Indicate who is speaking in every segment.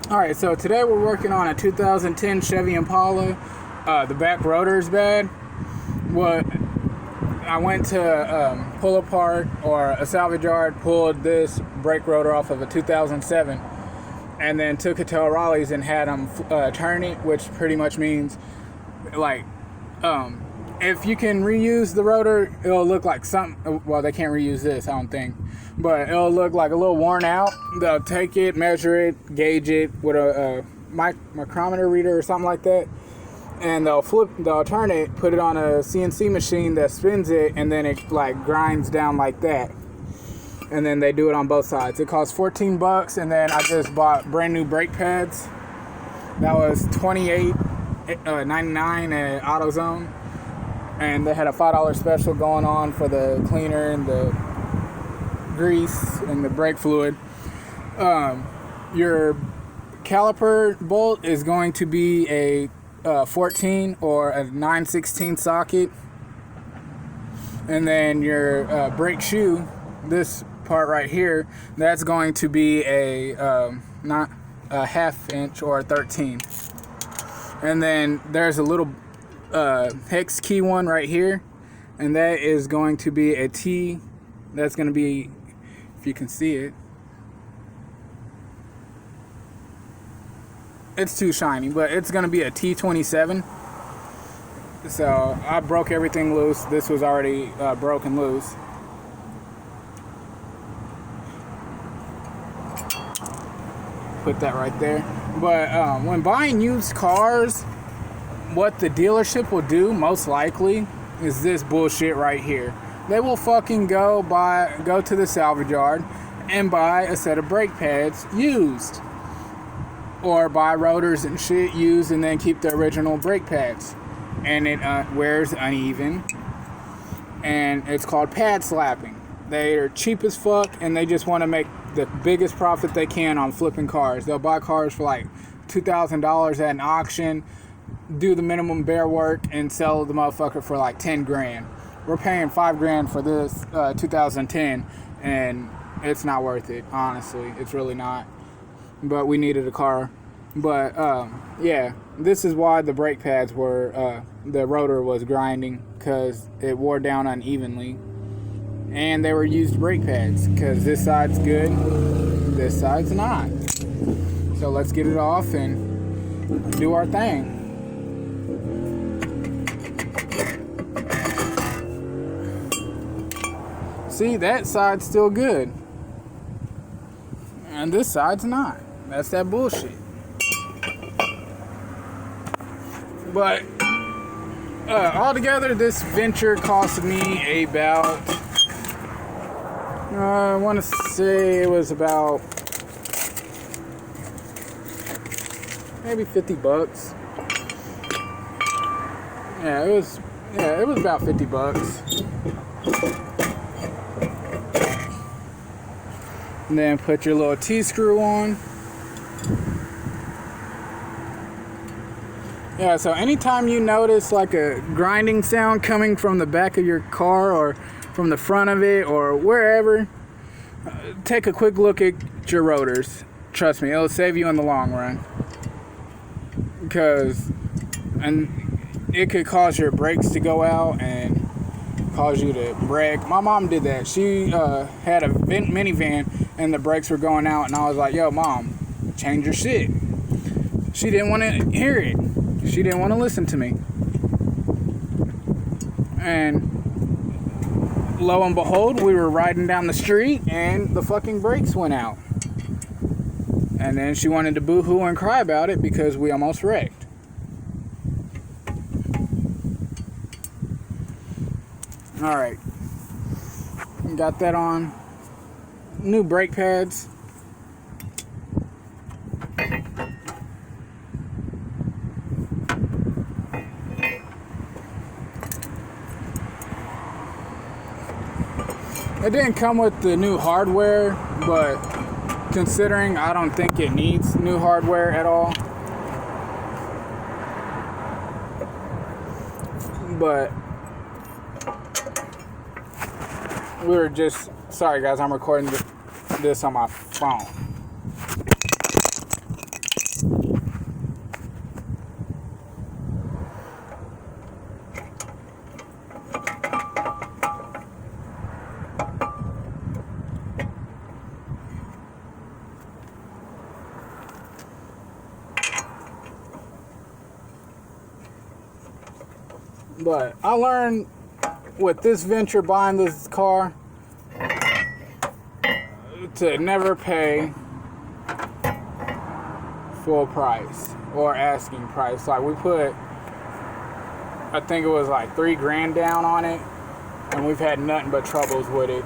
Speaker 1: Alright, so today we're working on a 2010 Chevy Impala. The back rotor is bad. What I went to pull apart, or a salvage yard, pulled this brake rotor off of a 2007, and then took it to O'Reilly's and had them turn it, which pretty much means, like, if you can reuse the rotor, it'll look like something. Well, they can't reuse this, I don't think, but it'll look like a little worn out. They'll take it, measure it, gauge it with a micrometer reader or something like that, and they'll turn it, put it on a CNC machine that spins it, and then it like grinds down like that. And then they do it on both sides. It costs $14, and then I just bought brand new brake pads. That was $28.99 at AutoZone. And they had a $5 special going on for the cleaner and the grease and the brake fluid. Your caliper bolt is going to be a 14 or a 9/16 socket. And then your brake shoe, this part right here, that's going to be not a half inch or a 13. And then there's a little hex key one right here, and that is going to be a T. That's going to be, if you can see it, it's too shiny, but it's going to be a T27. So I broke everything loose. This was already broken loose. Put that right there. But when buying used cars, what the dealership will do most likely is this bullshit right here. They will fucking go to the salvage yard and buy a set of brake pads used, or buy rotors and shit used, and then keep the original brake pads. And it wears uneven, and it's called pad slapping. They are cheap as fuck, and they just want to make the biggest profit they can on flipping cars. They'll buy cars for like $2,000 at an auction, do the minimum bare work, and sell the motherfucker for like 10 grand. We're paying 5 grand for this 2010, and it's not worth it, honestly. It's really not. But we needed a car. But yeah, this is why the brake pads were, the rotor was grinding, because it wore down unevenly. And they were used brake pads, because this side's good, this side's not. So let's get it off and do our thing. See, that side's still good, and this side's not. That's that bullshit. But altogether, this venture cost me about, I want to say it was about maybe $50. Yeah, it was about $50. And then put your little T-screw on. Yeah, so anytime you notice like a grinding sound coming from the back of your car, or from the front of it, or wherever, take a quick look at your rotors. Trust me, it'll save you in the long run. And it could cause your brakes to go out and cause you to wreck. My mom did that. She had a minivan, and the brakes were going out, and I was like, yo, Mom, change your shit. She didn't want to hear it. She didn't want to listen to me. And lo and behold, we were riding down the street, and the fucking brakes went out. And then she wanted to boo-hoo and cry about it because we almost wrecked. Alright. Got that on. New brake pads. It didn't come with the new hardware, but considering I don't think it needs new hardware at all. But we were just, sorry guys, I'm recording this on my phone. But I learned with this venture, buying this car, to never pay full price or asking price. Like, we put, I think it was like $3,000 down on it, and we've had nothing but troubles with it.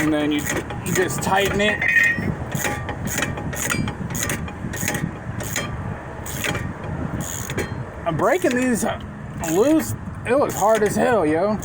Speaker 1: And then you just tighten it. I'm breaking these loose. It was hard as hell, yo.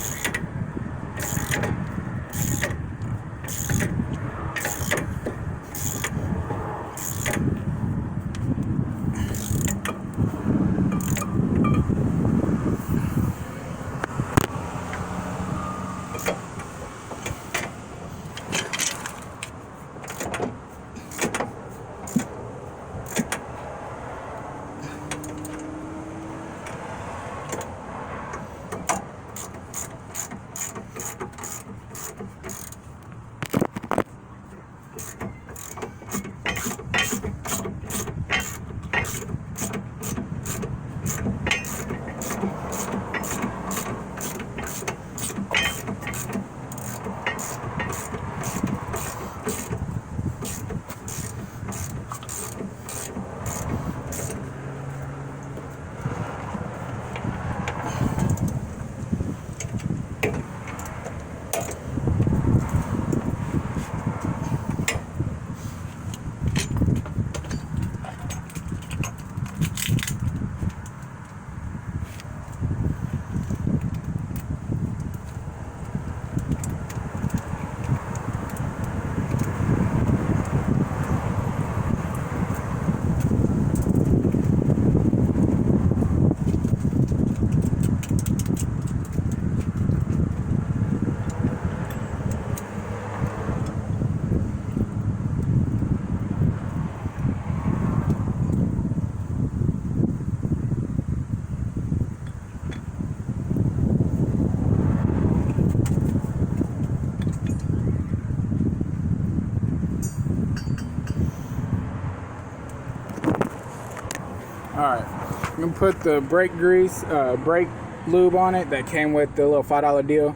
Speaker 1: Alright, I'm going to put the brake grease, brake lube on it that came with the little $5 deal.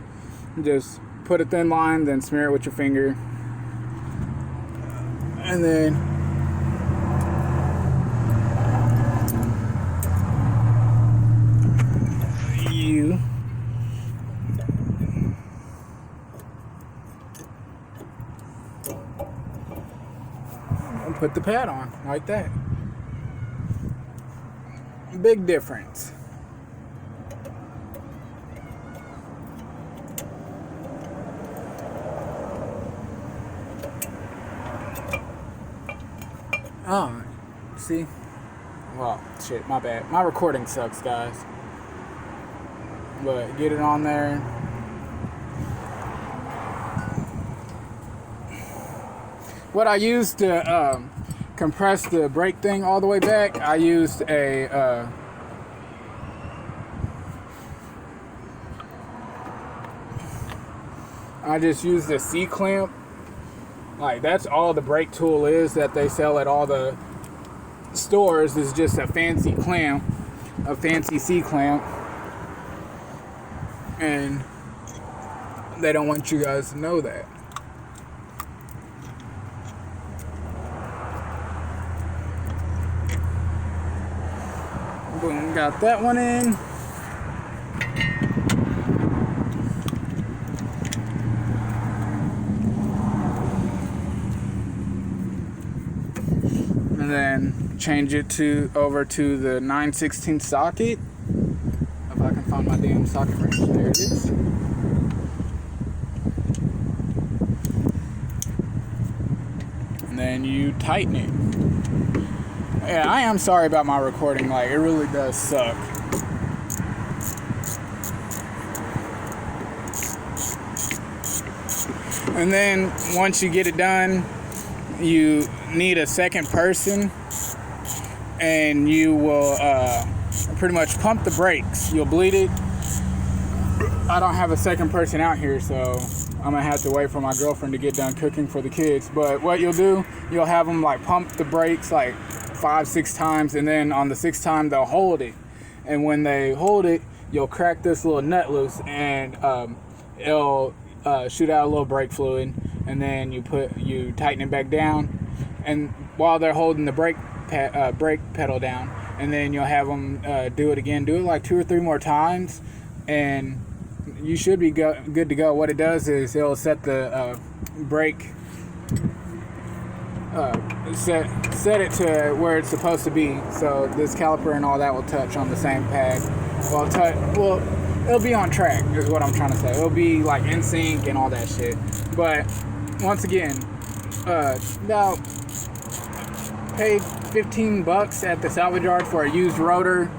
Speaker 1: Just put a thin line, then smear it with your finger. And then you put the pad on like that. Big difference. Oh, see? Well, shit, my bad. My recording sucks, guys. But get it on there. What I used to compress the brake thing all the way back, I used a I just used a C-clamp. Like, that's all the brake tool is that they sell at all the stores, is just a fancy clamp, a fancy C-clamp. And they don't want you guys to know that. Boom, got that one in. And then change it over to the 9/16 socket. If I can find my damn socket wrench, there it is. And then you tighten it. Yeah, I am sorry about my recording. Like, it really does suck. And then once you get it done, you need a second person, and you will pretty much pump the brakes. You'll bleed it. I don't have a second person out here, so I'm gonna have to wait for my girlfriend to get done cooking for the kids. But what you'll do, you'll have them like pump the brakes like 5-6 times, and then on the 6th time they'll hold it. And when they hold it, you'll crack this little nut loose, and it'll shoot out a little brake fluid, and then you tighten it back down, and while they're holding the brake pedal down, and then you'll have them do it again. Do it like 2 or 3 more times, and you should be good to go. What it does is it'll set the brake, set it to where it's supposed to be, so this caliper and all that will touch on the same pad. Well, it'll be on track is what I'm trying to say. It'll be like in sync and all that shit. But once again, now paid $15 at the salvage yard for a used rotor.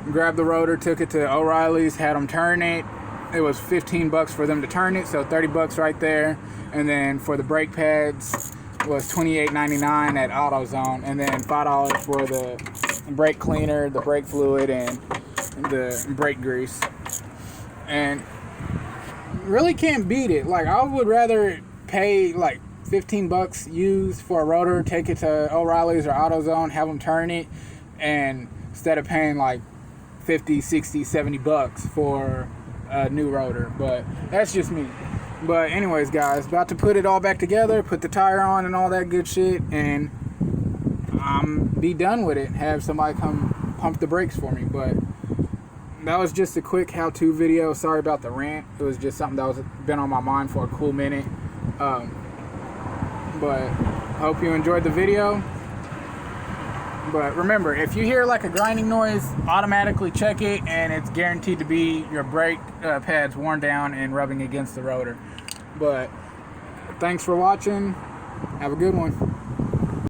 Speaker 1: Grabbed the rotor, took it to O'Reilly's, had them turn it. It was $15 for them to turn it, so $30 right there. And then for the brake pads was $28.99 at AutoZone, and then $5 for the brake cleaner, the brake fluid, and the brake grease. And really can't beat it. Like, I would rather pay like $15 used for a rotor, take it to O'Reilly's or AutoZone, have them turn it, and instead of paying like 50, 60, 70 bucks for a new rotor. But that's just me. But anyways, guys, about to put it all back together, put the tire on and all that good shit, and I'm be done with it. Have somebody come pump the brakes for me. But that was just a quick how-to video. Sorry about the rant. It was just something that was been on my mind for a cool minute. But hope you enjoyed the video. But remember, if you hear like a grinding noise, automatically check it, and it's guaranteed to be your brake pads worn down and rubbing against the rotor. But thanks for watching. Have a good one.